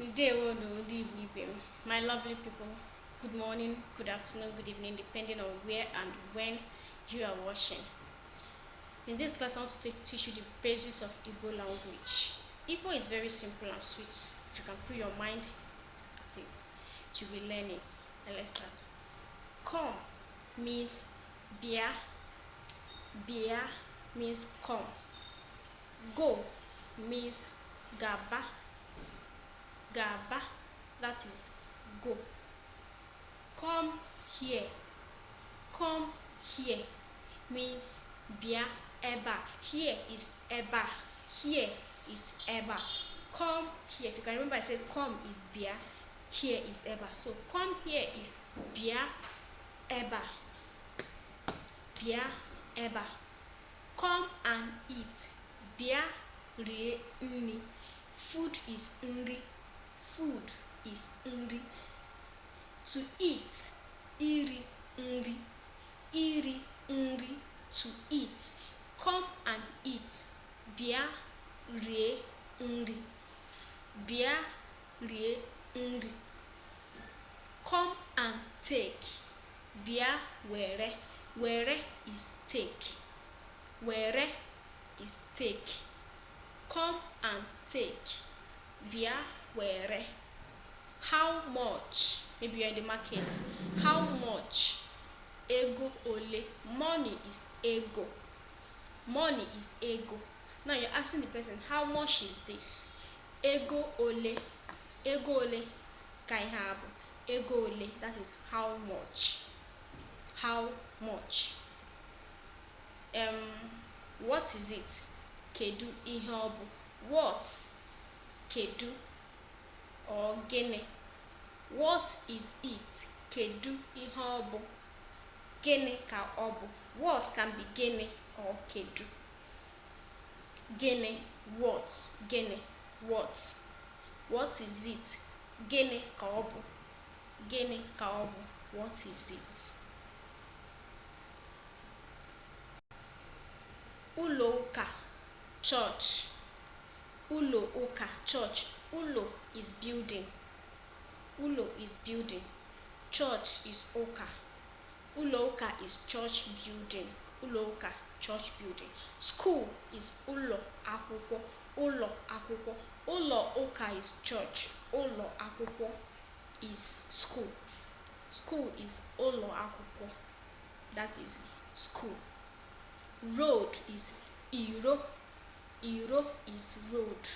Ndewo no ndị Igbo ibe m. My lovely people, good morning, good afternoon, good evening, depending on where and when you are watching. In this class, I want to teach you the basis of Igbo language. Igbo is very simple and sweet. If you can put your mind at it, you will learn it. And let's start. Come means bia. Bia means come. Go means gaba. Gaba, that is go. Come here. Come here means bia eba. Here is eba. Here is eba. Come here. If you can remember, I said come is bia. Here is eba. So come here is bia eba. Bia eba. Come and eat. Bia rie nri. Food is nri. Food is nri. To eat, iri nri. Iri nri, to eat. Come and eat. Bia rie nri. Bia rie nri. Come and take. Bia were. Were is take. Were is take. Come and take. Bia were. How much? Maybe you're in the market. How much? Ego ole. Money is ego. Money is ego. Now you're asking the person, how much is this? Ego ole. Ego ole. Kai habu. Ego ole. That is how much. How much? What is it? Kedu ihe obu. What? Kedu or gene. What is it? Kedu ihe obu. Gene ka obu. What can be gene or kedu. Gene, what? Gene, what? What is it? Gene ka obu. Gene ka obu. What is it? Ulo uka, church. Ulo uka, church. Ulo is building. Ulo is building. Church is uka. Ulo uka is church building. Ulo uka, church building. School is ulo akwụkwọ. Ulo akwụkwọ. Ulo uka is church. Ulo akwụkwọ is school. School is ulo akwụkwọ. That is school. Road is iro. Iro is road.